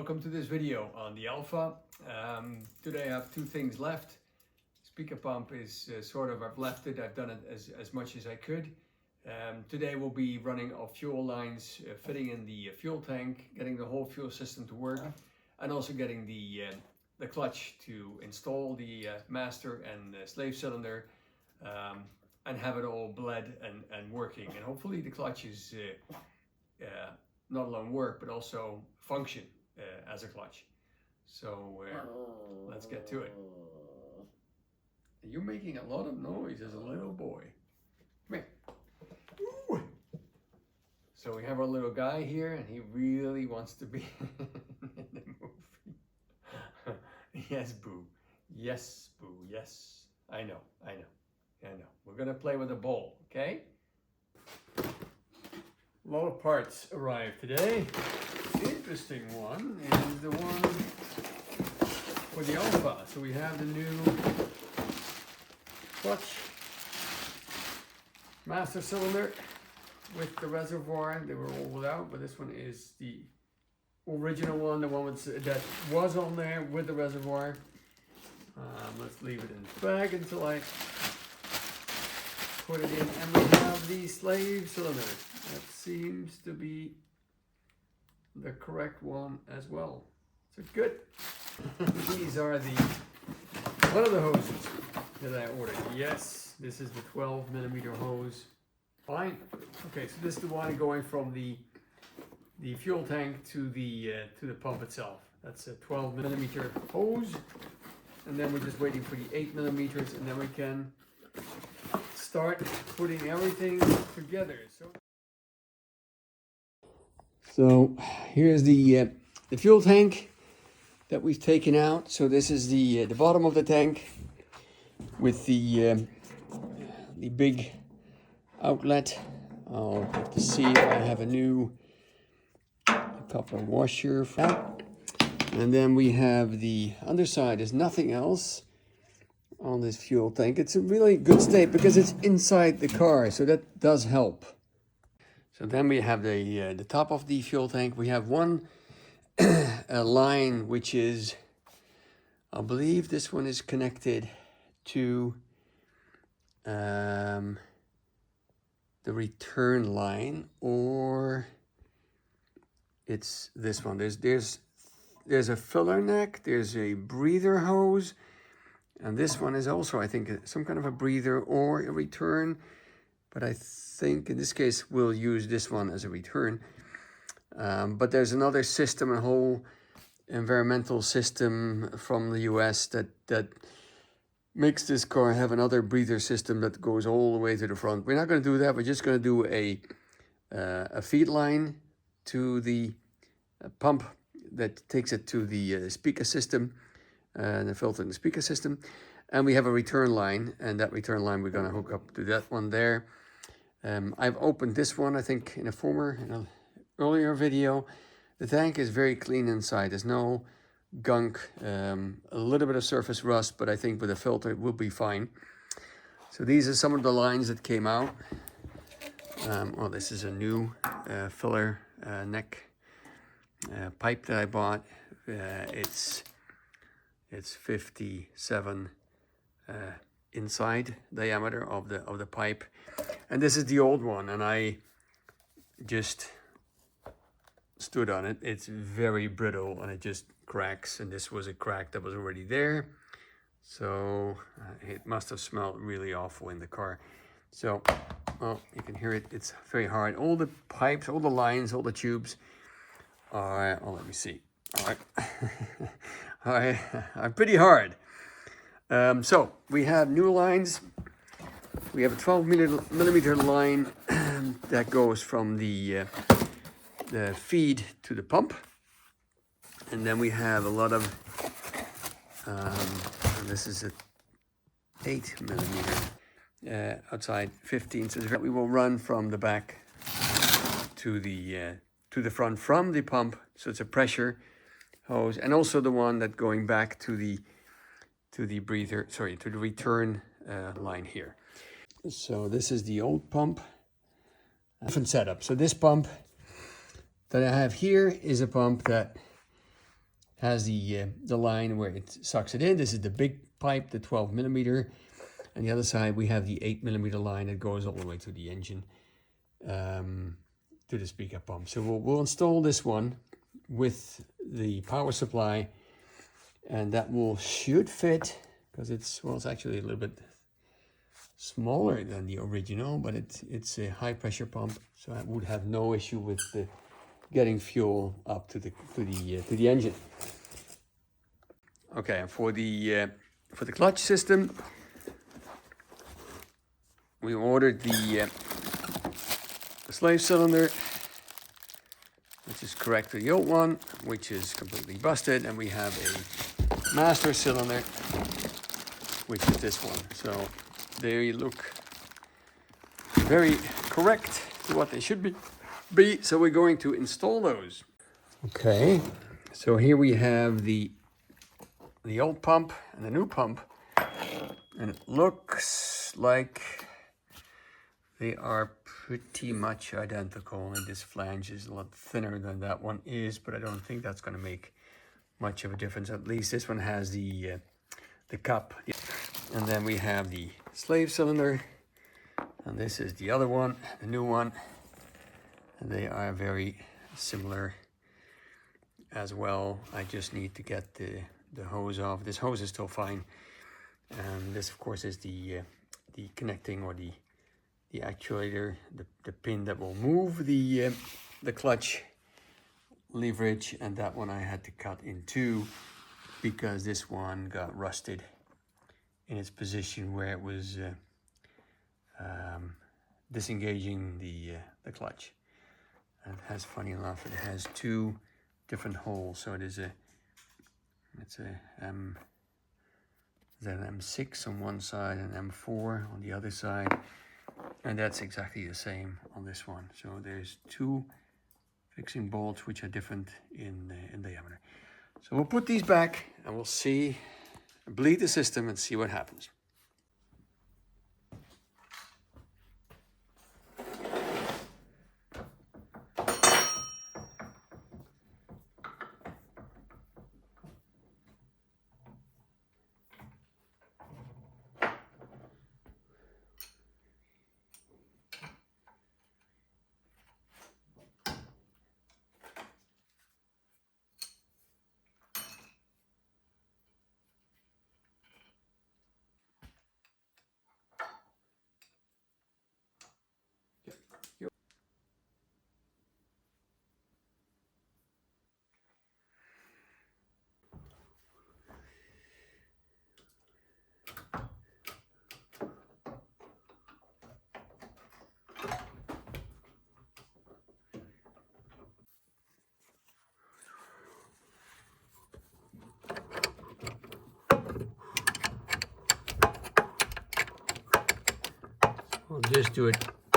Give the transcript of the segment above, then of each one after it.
welcome to this video on the Alfa. Today I have two things left. Spica pump is I've left it, I've done it as much as I could. Today we'll be running our fuel lines, fitting in the fuel tank, getting the whole fuel system to work, and also getting the clutch to install the master and the slave cylinder, and have it all bled and working. And hopefully the clutch is not alone work, but also function as a clutch. So let's get to it. You're making a lot of noise as a little boy. Come here. Ooh. So we have our little guy here, and he really wants to be in the movie. Yes, Boo. Yes, Boo. Yes. I know. We're gonna play with a ball, okay? A lot of parts arrived today. The interesting one is the one for the Alfa. So we have the new clutch master cylinder with the reservoir. They were all without, but this one is the original one, the one that was on there with the reservoir. Let's leave it in the bag until I put it in, and we have the slave cylinder. That seems to be the correct one as well. So good. These are one of the hoses that I ordered. Yes, this is the 12mm hose. Fine. Okay, so this is the one going from the fuel tank to the pump itself. That's a 12mm hose, and then we're just waiting for the 8mm, and then we can start putting everything together. So here's the fuel tank that we've taken out. So this is the bottom of the tank with the big outlet. I'll have to see if I have a copper washer for that. And then we have the underside is nothing else on this fuel tank. It's a really good state because it's inside the car, so that does help. So then we have the top of the fuel tank. We have one line, which is, I believe this one is connected to the return line, or it's this one. There's a filler neck, there's a breather hose, and this one is also, I think, some kind of a breather or a return. But I think in this case we'll use this one as a return. But there's another system, a whole environmental system from the US that makes this car have another breather system that goes all the way to the front. We're not going to do that. We're just going to do a feed line to the pump that takes it to the spica system, the filter in the spica system. And we have a return line, and that return line we're going to hook up to that one there. I've opened this one, I think, in an earlier video. The tank is very clean inside. There's no gunk, a little bit of surface rust, but I think with a filter it will be fine. So these are some of the lines that came out. Well, this is a new filler neck pipe that I bought. It's 57 inside diameter of the pipe, and this is the old one, and I just stood on it. It's very brittle and it just cracks, and this was a crack that was already there, so it must have smelled really awful in the car. So, well, you can hear it, it's very hard. All the pipes, all the lines, all the tubes are, oh, let me see, are pretty hard. So we have new lines. We have a 12mm line that goes from the feed to the pump, and then we have a lot of and this is a 8mm outside 15, so that we will run from the back to the front from the pump. So it's a pressure hose, and also the one that going back to the breather, sorry, to the return line here. So this is the old pump. Different setup. So this pump that I have here is a pump that has the line where it sucks it in. This is the big pipe, the 12 millimeter. And the other side, we have the 8 millimeter line that goes all the way to the engine, to the spica pump. So we'll install this one with the power supply, and that should fit, because it's actually a little bit smaller than the original, but it's a high pressure pump, so I would have no issue with getting fuel up to the engine. Okay, and for the clutch system, we ordered the slave cylinder, which is correct to the old one, which is completely busted, and we have a master cylinder, which is this one. So they look very correct to what they should be. So we're going to install those. Okay, so here we have the old pump and the new pump, and it looks like they are pretty much identical, and this flange is a lot thinner than that one is, but I don't think that's going to make much of a difference. At least this one has the cup, and then we have the slave cylinder, and this is the other one, the new one, and they are very similar as well. I just need to get the hose off. This hose is still fine, and this of course is the connecting, or the actuator, the pin that will move the clutch leverage, and that one I had to cut in two because this one got rusted in its position where it was disengaging the clutch. And it has, funny enough, it has two different holes, so it's an M6 on one side and M4 on the other side. And that's exactly the same on this one. So there's two fixing bolts which are different in diameter. So we'll put these back and we'll see, bleed the system and see what happens. We'll just do it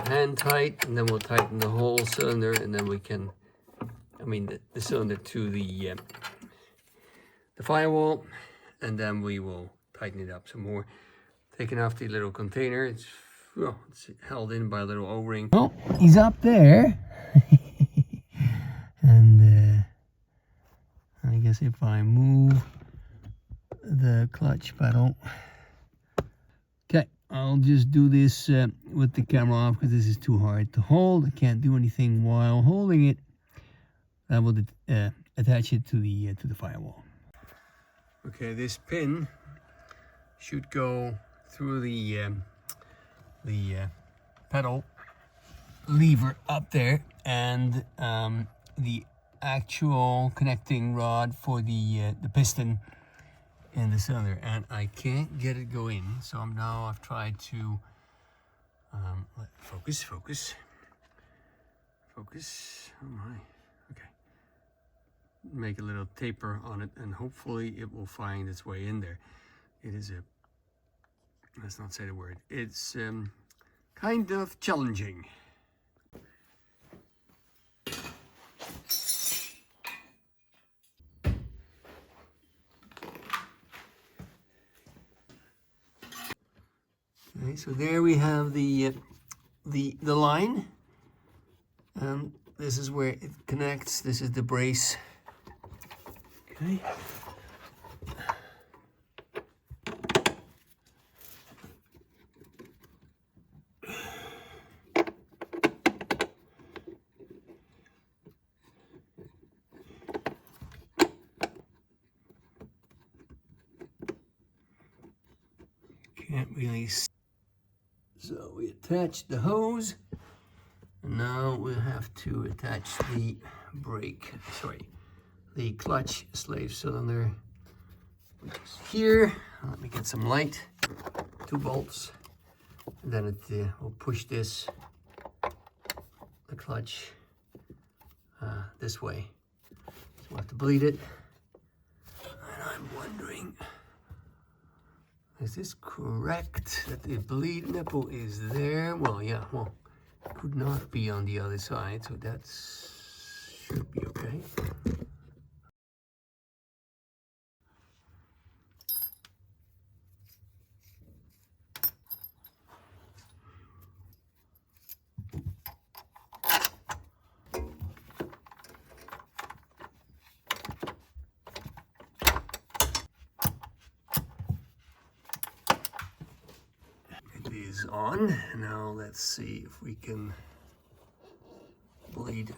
hand tight, and then we'll tighten the whole cylinder, and then we can, the cylinder to the firewall, and then we will tighten it up some more. Taking off the little container, it's held in by a little O-ring. Oh, he's up there. And I guess if I move the clutch pedal, okay, I'll just do this with the camera off because this is too hard to hold. I can't do anything while holding it. I will attach it to the firewall. Okay, this pin should go through the pedal lever up there, and the actual connecting rod for the piston in the cylinder, and I can't get it go in. So I've tried to focus. Oh my, okay. Make a little taper on it, and hopefully it will find its way in there. It is let's not say the word. It's kind of challenging. Okay, so there we have the line. This is where it connects. This is the brace. Okay. Can't really see. So we attach the hose, and now we'll have to attach the brake, the clutch slave cylinder, which is here. Let me get some light, 2 bolts, and then it will push this, the clutch, this way. So we'll have to bleed it. And I'm wondering, is this correct that the bleed nipple is there? Well, yeah, well, it could not be on the other side, so that should be okay. It is on. Now let's see if we can bleed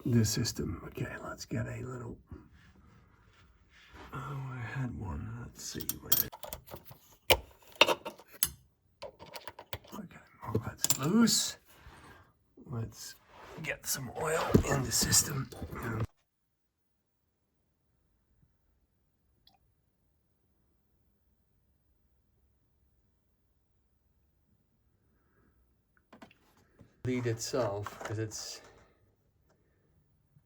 the system. Okay, let's get a little. Oh, I had one. Let's see. Okay, well, that's loose. Let's get some oil in the system. Bleed itself, because it's,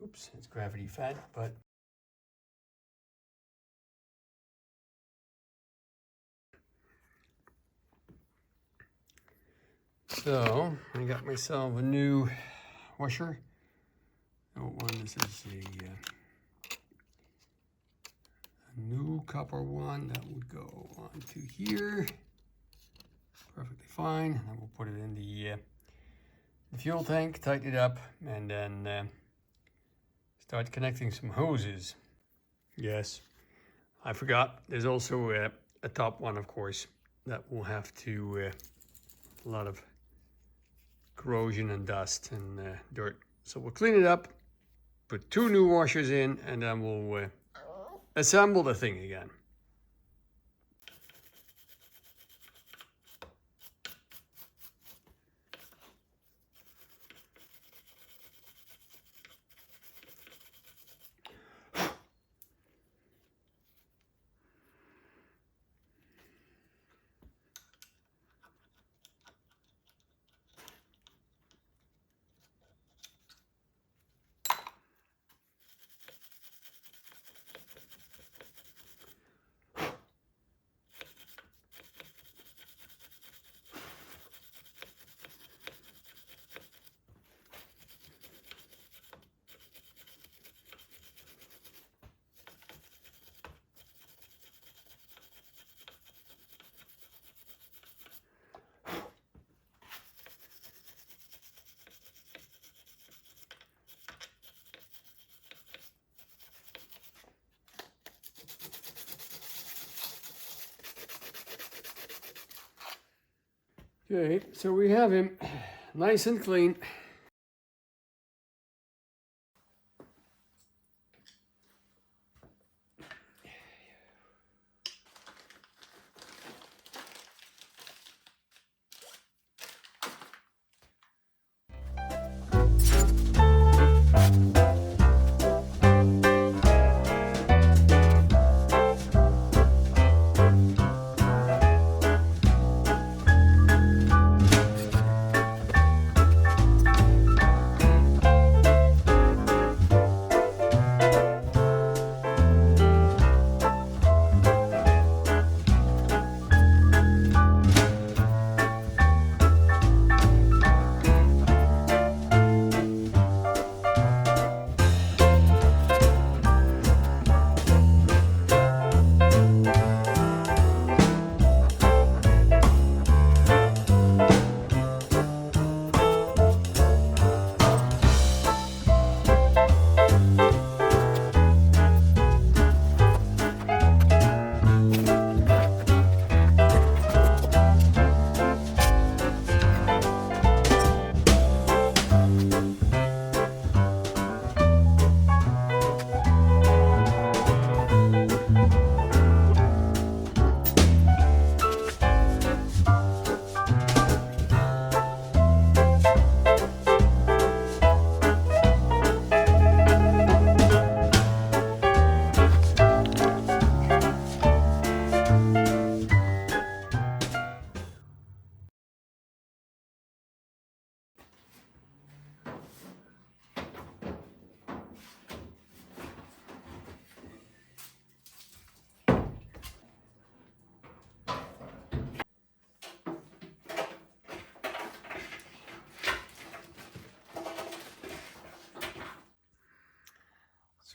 oops, it's gravity fed, but so I got myself a new washer. Oh, this is a new copper one that would go onto here. Perfectly fine. And then we'll put it in the fuel tank, tighten it up, and then start connecting some hoses. Yes, I forgot. There's also a top one, of course, that will have to a lot of corrosion and dust and dirt. So we'll clean it up, put 2 new washers in, and then we'll assemble the thing again. Okay, so we have him nice and clean.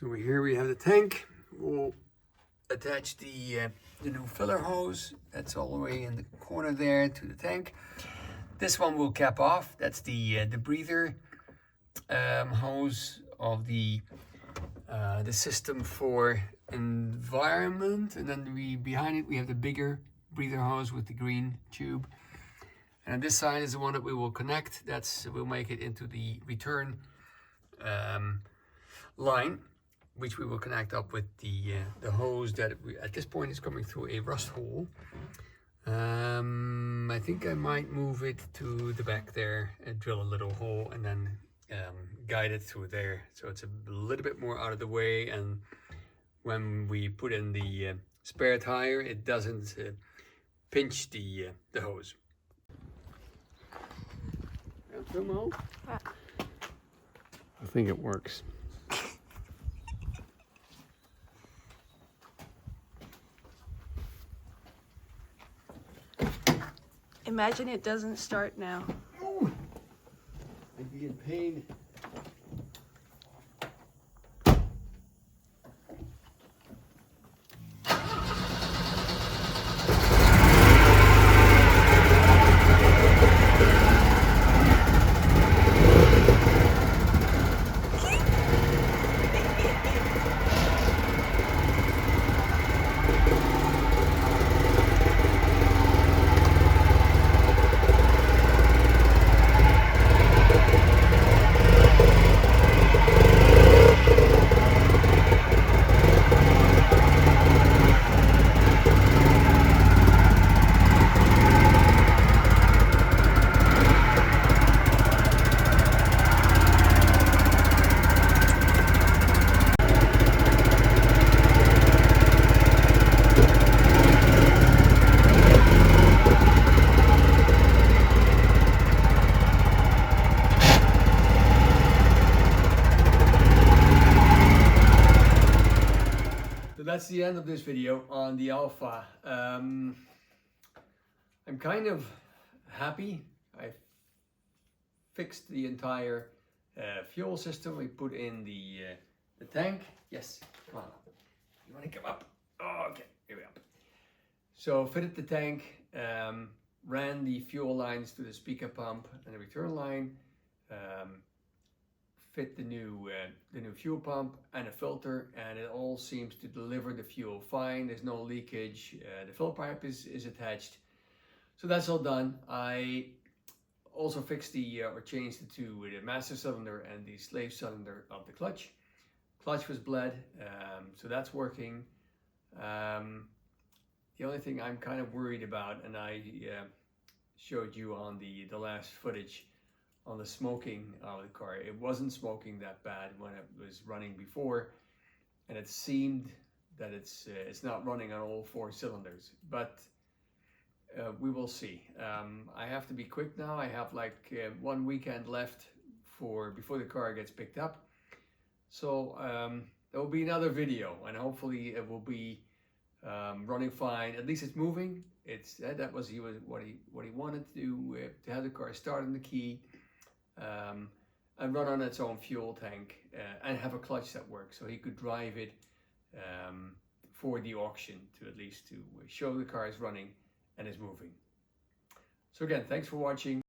So here we have the tank. We'll attach the new filler hose. That's all the way in the corner there to the tank. This one will cap off. That's the breather hose of the system for environment, and then behind it we have the bigger breather hose with the green tube. And on this side is the one that we will connect. We'll make it into the return line, which we will connect up with the hose that at this point is coming through a rust hole. I think I might move it to the back there and drill a little hole and then guide it through there, so it's a little bit more out of the way, and when we put in the spare tire it doesn't pinch the hose. Romeo? Yeah. I think it works. Imagine it doesn't start now. Ooh, I'd be in pain. So that's the end of this video on the Alfa. I'm kind of happy. I fixed the entire fuel system. We put in the tank. Yes, come on. You want to come up? Oh, okay, here we are. So fitted the tank, ran the fuel lines to the spica pump and the return line. Fit the new fuel pump and a filter, and it all seems to deliver the fuel fine. There's no leakage. The fill pipe is attached, so that's all done. I also fixed or changed the master cylinder and the slave cylinder of the clutch. Clutch was bled, so that's working. The only thing I'm kind of worried about, and I showed you on the last footage, on the smoking of the car. It wasn't smoking that bad when it was running before, and it seemed that it's not running on all 4 cylinders, but we will see. I have to be quick now. I have like 1 weekend left before the car gets picked up, so there will be another video, and hopefully it will be running fine. At least it's moving. That was what he wanted to do, to have the car start in the key, and run on its own fuel tank, and have a clutch that works, so he could drive it for the auction, to show the car is running and is moving. So again, thanks for watching.